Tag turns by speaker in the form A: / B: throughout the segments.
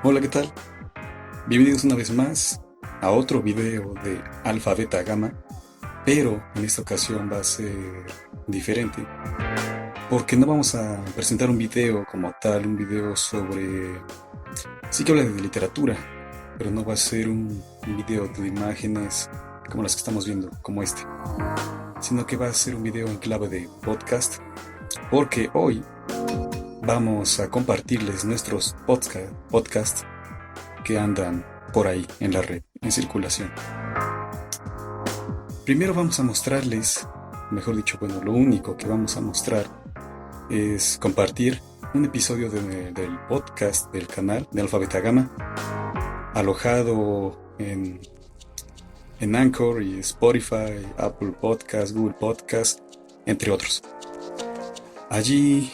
A: Hola, ¿qué tal? Bienvenidos una vez más a otro video de Alfa Beta Gamma, pero en esta ocasión va a ser diferente, porque no vamos a presentar un video como tal, un video sobre... Sí que habla de literatura, pero no va a ser un video de imágenes como las que estamos viendo, como este, sino que va a ser un video en clave de podcast, porque hoy vamos a compartirles nuestros podcasts que andan por ahí en la red, en circulación. Primero vamos a mostrarles, mejor dicho, bueno, lo único que vamos a mostrar es compartir un episodio del podcast del canal de Alfa Beta Gamma, alojado en Anchor y Spotify, Apple Podcast, Google Podcast, entre otros. Allí,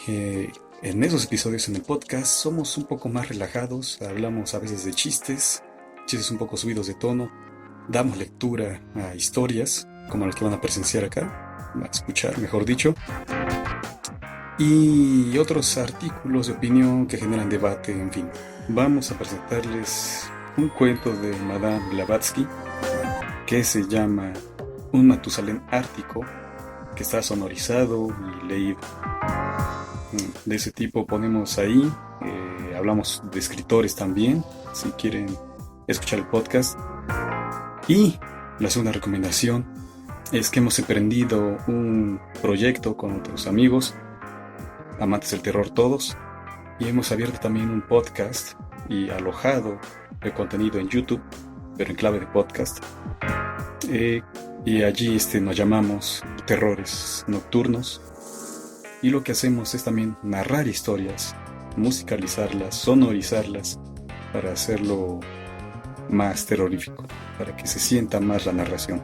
A: en esos episodios en el podcast, somos un poco más relajados, hablamos a veces de chistes un poco subidos de tono, damos lectura a historias, como las que van a presenciar acá, a escuchar, mejor dicho, y otros artículos de opinión que generan debate, en fin. Vamos a presentarles un cuento de Madame Blavatsky que se llama Un Matusalén Ártico, que está sonorizado y leído. De ese tipo ponemos ahí, hablamos de escritores también, si quieren escuchar el podcast. Y la segunda recomendación es que hemos emprendido un proyecto con otros amigos, amantes del terror todos, y hemos abierto también un podcast y alojado el contenido en YouTube, pero en clave de podcast. Y allí nos llamamos Terrores Nocturnos, y lo que hacemos es también narrar historias, musicalizarlas, sonorizarlas, para hacerlo más terrorífico, para que se sienta más la narración.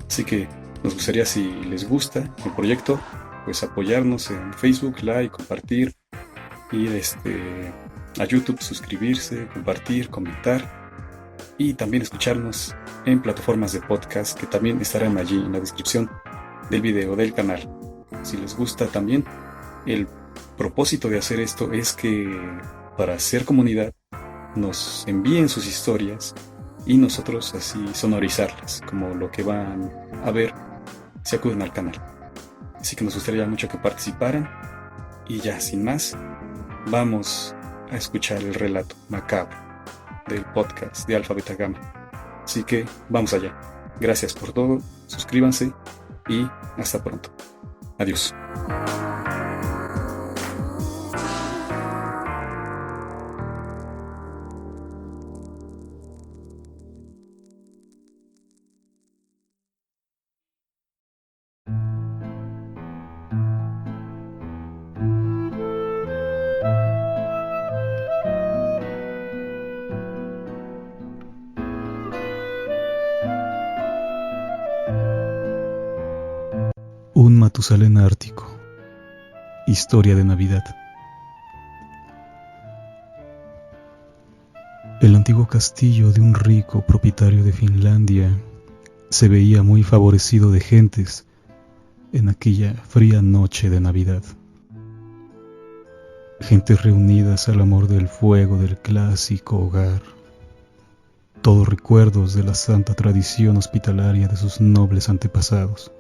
A: Así que nos gustaría, si les gusta el proyecto, pues apoyarnos en Facebook, like, compartir, ir a YouTube, suscribirse, compartir, comentar, y también escucharnos en plataformas de podcast que también estarán allí en la descripción del video del canal. Si les gusta también, el propósito de hacer esto es que, para hacer comunidad, nos envíen sus historias y nosotros así sonorizarlas, como lo que van a ver si acuden al canal. Así que nos gustaría mucho que participaran, y ya sin más, vamos a escuchar el relato macabro del podcast de Alfa Beta Gamma. Así que vamos allá. Gracias por todo, suscríbanse y hasta pronto. Adiós.
B: Un Matusalén ártico. Historia de Navidad. El antiguo castillo de un rico propietario de Finlandia se veía muy favorecido de gentes en aquella fría noche de Navidad. Gentes reunidas al amor del fuego del clásico hogar, todos recuerdos de la santa tradición hospitalaria de sus nobles antepasados,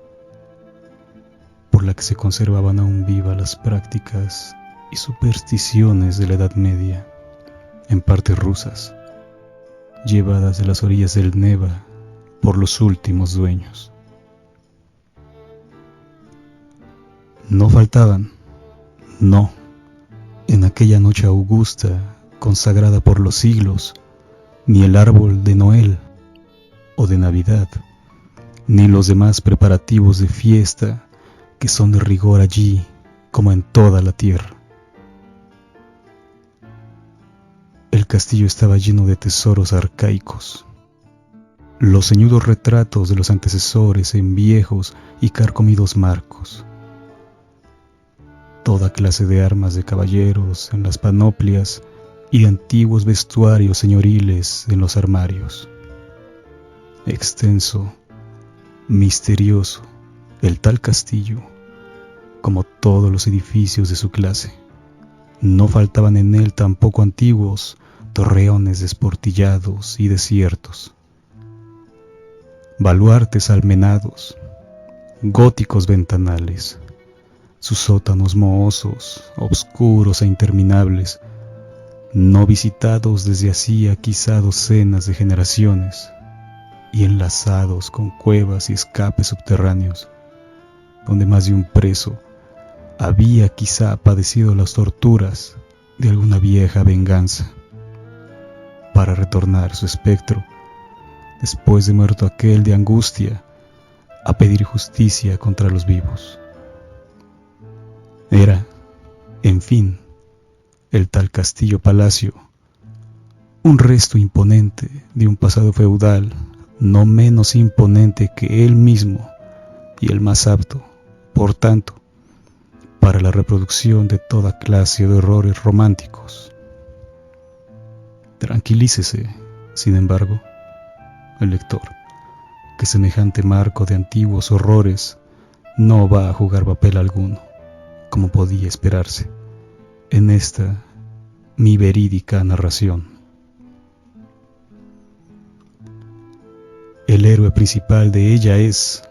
B: por la que se conservaban aún vivas las prácticas y supersticiones de la Edad Media, en parte rusas, llevadas de las orillas del Neva por los últimos dueños. No faltaban, no, en aquella noche augusta, consagrada por los siglos, ni el árbol de Noel o de Navidad, ni los demás preparativos de fiesta que son de rigor allí como en toda la tierra. El castillo estaba lleno de tesoros arcaicos, los ceñudos retratos de los antecesores en viejos y carcomidos marcos, toda clase de armas de caballeros en las panoplias y de antiguos vestuarios señoriles en los armarios. Extenso, misterioso, el tal castillo, como todos los edificios de su clase. No faltaban en él tampoco antiguos, torreones desportillados y desiertos, baluartes almenados, góticos ventanales, sus sótanos mohosos, obscuros e interminables, no visitados desde hacía quizá docenas de generaciones, y enlazados con cuevas y escapes subterráneos, donde más de un preso había quizá padecido las torturas de alguna vieja venganza, para retornar su espectro, después de muerto aquel de angustia, a pedir justicia contra los vivos. Era, en fin, el tal castillo-palacio, un resto imponente de un pasado feudal no menos imponente que él mismo y el más apto, por tanto, para la reproducción de toda clase de horrores románticos. Tranquilícese, sin embargo, el lector, que semejante marco de antiguos horrores no va a jugar papel alguno, como podía esperarse, en esta mi verídica narración. El héroe principal de ella es,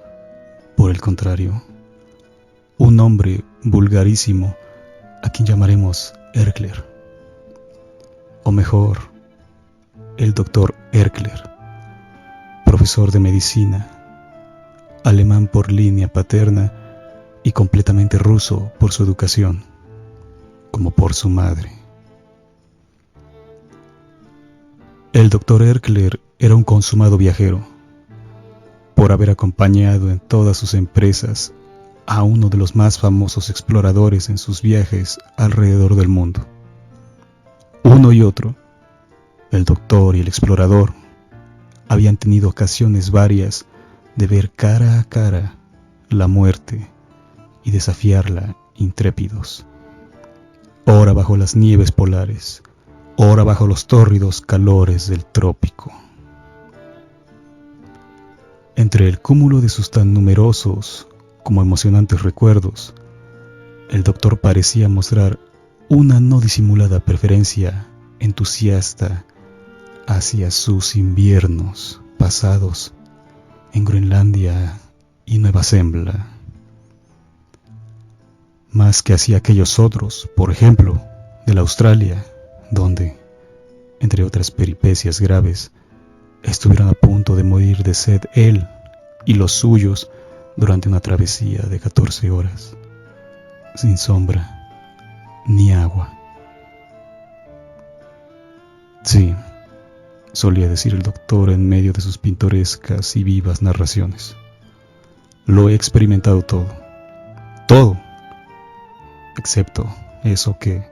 B: por el contrario, un hombre vulgarísimo a quien llamaremos Erkler, o mejor, el doctor Erkler, profesor de medicina, alemán por línea paterna y completamente ruso por su educación, como por su madre. El doctor Erkler era un consumado viajero, por haber acompañado en todas sus empresas a uno de los más famosos exploradores en sus viajes alrededor del mundo. Uno y otro, el doctor y el explorador, habían tenido ocasiones varias de ver cara a cara la muerte y desafiarla intrépidos, ora bajo las nieves polares, ora bajo los tórridos calores del trópico. Entre el cúmulo de sus tan numerosos como emocionantes recuerdos, el doctor parecía mostrar una no disimulada preferencia entusiasta hacia sus inviernos pasados en Groenlandia y Nueva Zembla, más que hacia aquellos otros, por ejemplo, de la Australia, donde, entre otras peripecias graves, estuvieron a punto de morir de sed él y los suyos durante una travesía de 14 horas, sin sombra ni agua. Sí, solía decir el doctor en medio de sus pintorescas y vivas narraciones. Lo he experimentado todo, excepto eso que,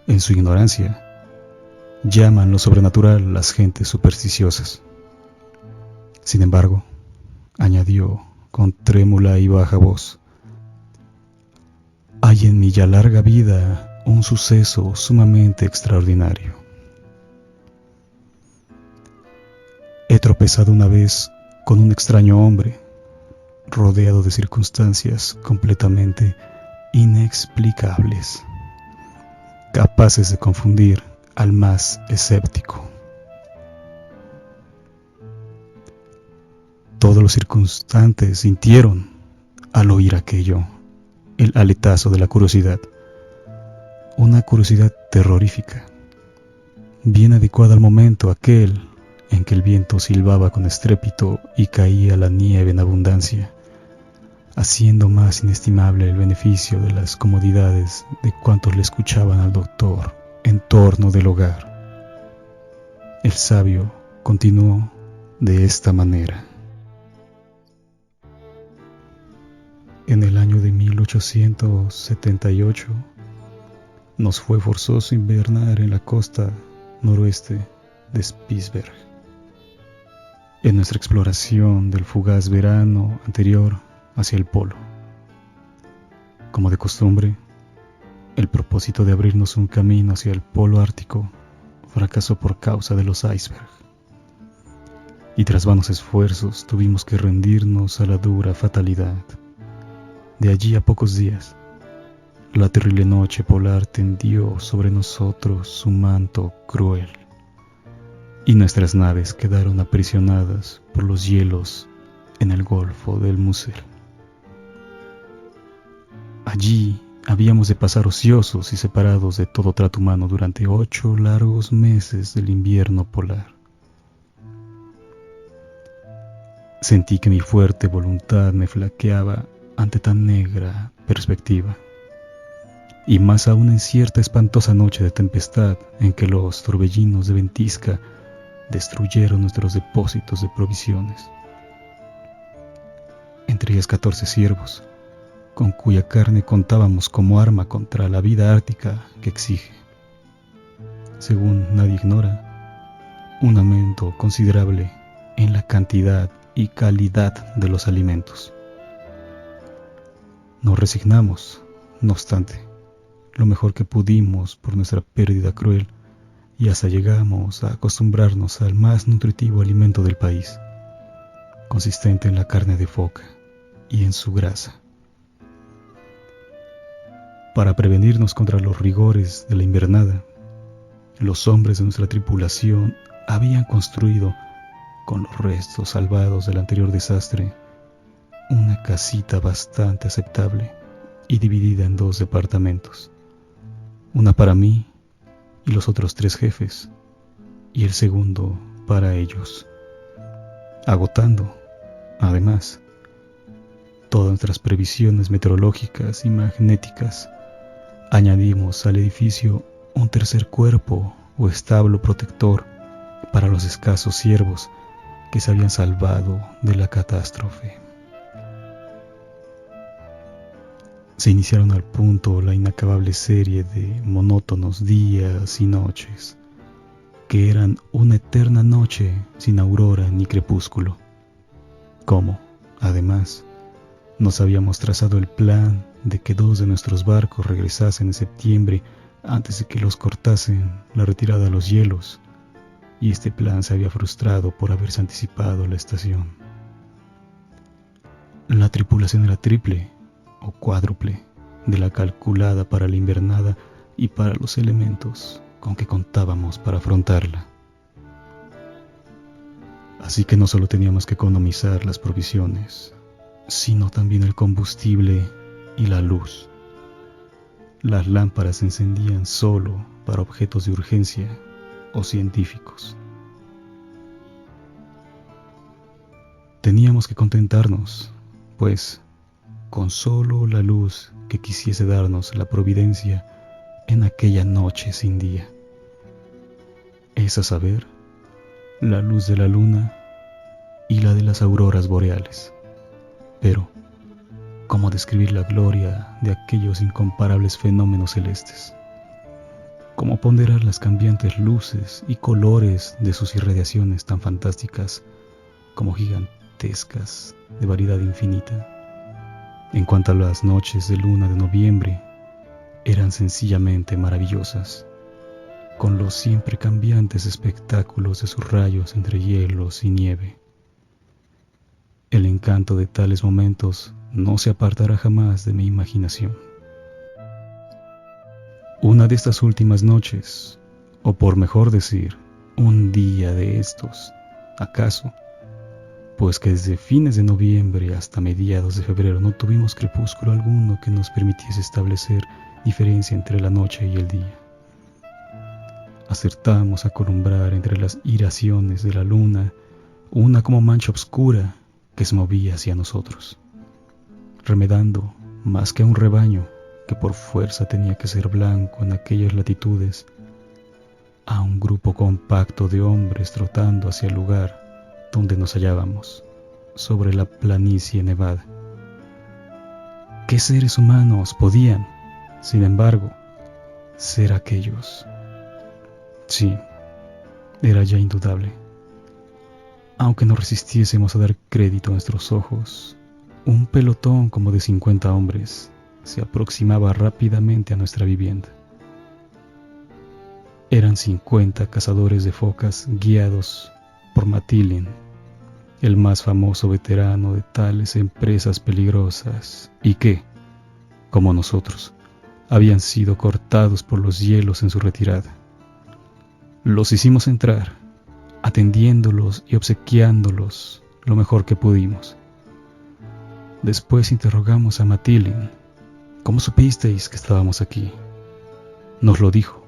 B: en su ignorancia, llaman lo sobrenatural las gentes supersticiosas. Sin embargo, añadió con trémula y baja voz, hay en mi ya larga vida un suceso sumamente extraordinario. He tropezado una vez con un extraño hombre, rodeado de circunstancias completamente inexplicables, capaces de confundir al más escéptico. Todos los circunstantes sintieron, al oír aquello, el aletazo de la curiosidad, una curiosidad terrorífica, bien adecuada al momento aquel en que el viento silbaba con estrépito y caía la nieve en abundancia, haciendo más inestimable el beneficio de las comodidades de cuantos le escuchaban al doctor en torno del hogar. El sabio continuó de esta manera. En el año de 1878 nos fue forzoso invernar en la costa noroeste de Spitsberg. En nuestra exploración del fugaz verano anterior hacia el polo. Como de costumbre, el propósito de abrirnos un camino hacia el polo ártico fracasó por causa de los icebergs. Y tras vanos esfuerzos tuvimos que rendirnos a la dura fatalidad. De allí a pocos días, la terrible noche polar tendió sobre nosotros su manto cruel. y nuestras naves quedaron aprisionadas por los hielos en el Golfo del Musel. Allí habíamos de pasar ociosos y separados de todo trato humano durante 8 largos meses del invierno polar. Sentí que mi fuerte voluntad me flaqueaba ante tan negra perspectiva, y más aún en cierta espantosa noche de tempestad en que los torbellinos de ventisca destruyeron nuestros depósitos de provisiones. Entre ellas 14 ciervos, con cuya carne contábamos como arma contra la vida ártica que exige, según nadie ignora, un aumento considerable en la cantidad y calidad de los alimentos. Nos resignamos, no obstante, lo mejor que pudimos por nuestra pérdida cruel, y hasta llegamos a acostumbrarnos al más nutritivo alimento del país, consistente en la carne de foca y en su grasa. Para prevenirnos contra los rigores de la invernada, los hombres de nuestra tripulación habían construido, con los restos salvados del anterior desastre, una casita bastante aceptable y dividida en 2 departamentos, una para mí y los otros 3 jefes, y el segundo para ellos, agotando, además, todas nuestras previsiones meteorológicas y magnéticas. Añadimos al edificio un tercer cuerpo o establo protector para los escasos ciervos que se habían salvado de la catástrofe. Se iniciaron al punto la inacabable serie de monótonos días y noches, que eran una eterna noche sin aurora ni crepúsculo. Como, además, nos habíamos trazado el plan de que 2 de nuestros barcos regresasen en septiembre antes de que los cortasen la retirada a los hielos, y este plan se había frustrado por haberse anticipado la estación. La tripulación era triple o cuádruple de la calculada para la invernada y para los elementos con que contábamos para afrontarla. Así que no solo teníamos que economizar las provisiones, sino también el combustible y la luz. Las lámparas se encendían solo para objetos de urgencia o científicos. Teníamos que contentarnos, pues, con solo la luz que quisiese darnos la providencia en aquella noche sin día. Es a saber, la luz de la luna y la de las auroras boreales. Pero, ¿cómo describir la gloria de aquellos incomparables fenómenos celestes? ¿Cómo ponderar las cambiantes luces y colores de sus irradiaciones tan fantásticas como gigantescas de variedad infinita? En cuanto a las noches de luna de noviembre, eran sencillamente maravillosas, con los siempre cambiantes espectáculos de sus rayos entre hielos y nieve. El encanto de tales momentos no se apartará jamás de mi imaginación. Una de estas últimas noches, o por mejor decir, un día de estos, acaso, pues que desde fines de noviembre hasta mediados de febrero no tuvimos crepúsculo alguno que nos permitiese establecer diferencia entre la noche y el día. Acertamos a columbrar entre las iraciones de la luna una como mancha obscura que se movía hacia nosotros, remedando más que a un rebaño que por fuerza tenía que ser blanco en aquellas latitudes, a un grupo compacto de hombres trotando hacia el lugar donde nos hallábamos, sobre la planicie nevada. ¿Qué seres humanos podían, sin embargo, ser aquellos? Sí, era ya indudable. Aunque no resistiésemos a dar crédito a nuestros ojos, un pelotón como de 50 hombres se aproximaba rápidamente a nuestra vivienda. Eran 50 cazadores de focas guiados por Matilin, el más famoso veterano de tales empresas peligrosas, y que, como nosotros, habían sido cortados por los hielos en su retirada. Los hicimos entrar, atendiéndolos y obsequiándolos lo mejor que pudimos. Después interrogamos a Matilin: ¿cómo supisteis que estábamos aquí? Nos lo dijo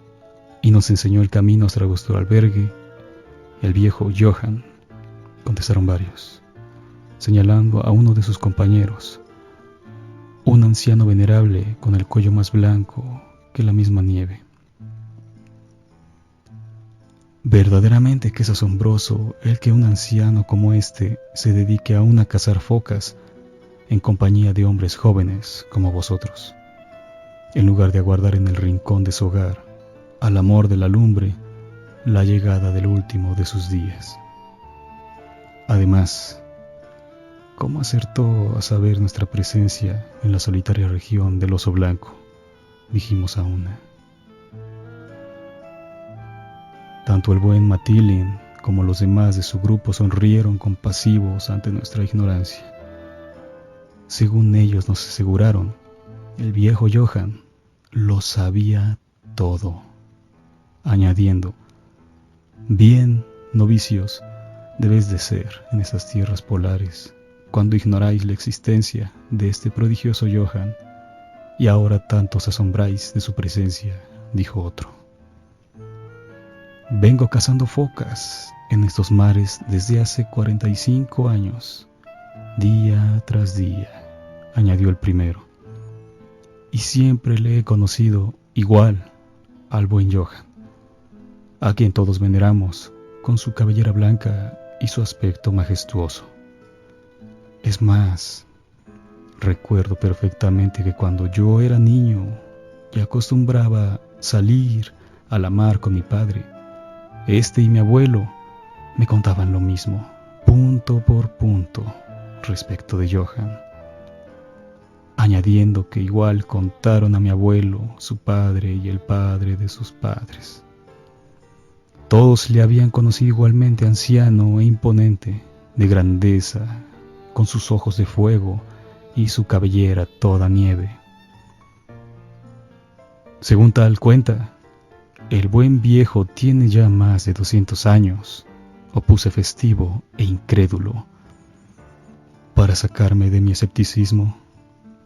B: y nos enseñó el camino hasta vuestro albergue. El viejo Johann, contestaron varios, señalando a uno de sus compañeros, un anciano venerable con el cuello más blanco que la misma nieve. Verdaderamente que es asombroso el que un anciano como este se dedique aún a cazar focas en compañía de hombres jóvenes como vosotros, en lugar de aguardar en el rincón de su hogar, al amor de la lumbre, la llegada del último de sus días. Además, ¿cómo acertó a saber nuestra presencia en la solitaria región del Oso Blanco?, dijimos a una. Tanto el buen Matilin como los demás de su grupo sonrieron compasivos ante nuestra ignorancia. Según ellos nos aseguraron, el viejo Johann lo sabía todo, añadiendo: bien, novicios, debéis de ser en estas tierras polares, cuando ignoráis la existencia de este prodigioso Johann, y ahora tanto os asombráis de su presencia, dijo otro. Vengo cazando focas en estos mares desde hace 45 años, día tras día, añadió el primero, y siempre le he conocido igual al buen Johann, a quien todos veneramos con su cabellera blanca y su aspecto majestuoso. Es más, recuerdo perfectamente que cuando yo era niño y acostumbraba salir a la mar con mi padre, este y mi abuelo me contaban lo mismo, punto por punto, respecto de Johann, añadiendo que igual contaron a mi abuelo, su padre y el padre de sus padres. Todos le habían conocido igualmente anciano e imponente, de grandeza, con sus ojos de fuego y su cabellera toda nieve. Según tal cuenta, el buen viejo tiene ya más de 200 años, opuse festivo e incrédulo. Para sacarme de mi escepticismo,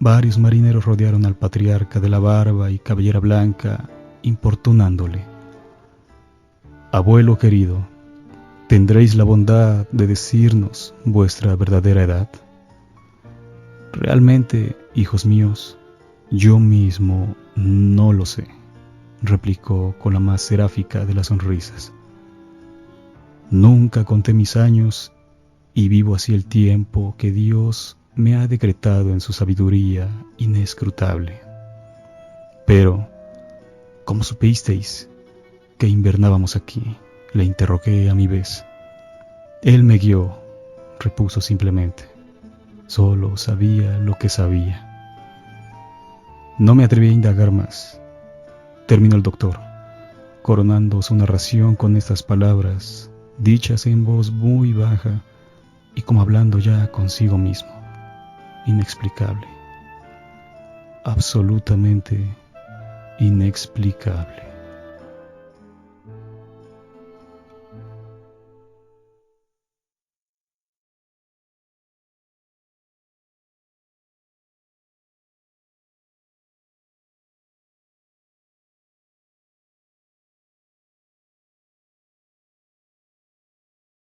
B: varios marineros rodearon al patriarca de la barba y cabellera blanca, importunándole: abuelo querido, ¿tendréis la bondad de decirnos vuestra verdadera edad? Realmente, hijos míos, yo mismo no lo sé, replicó con la más seráfica de las sonrisas. Nunca conté mis años y vivo así el tiempo que Dios me ha decretado en su sabiduría inescrutable. Pero, ¿cómo supisteis que invernábamos aquí?, le interrogué a mi vez. Él me guió, repuso simplemente. Solo sabía lo que sabía. No me atreví a indagar más. Terminó el doctor, coronando su narración con estas palabras, dichas en voz muy baja y como hablando ya consigo mismo. Inexplicable. Absolutamente inexplicable.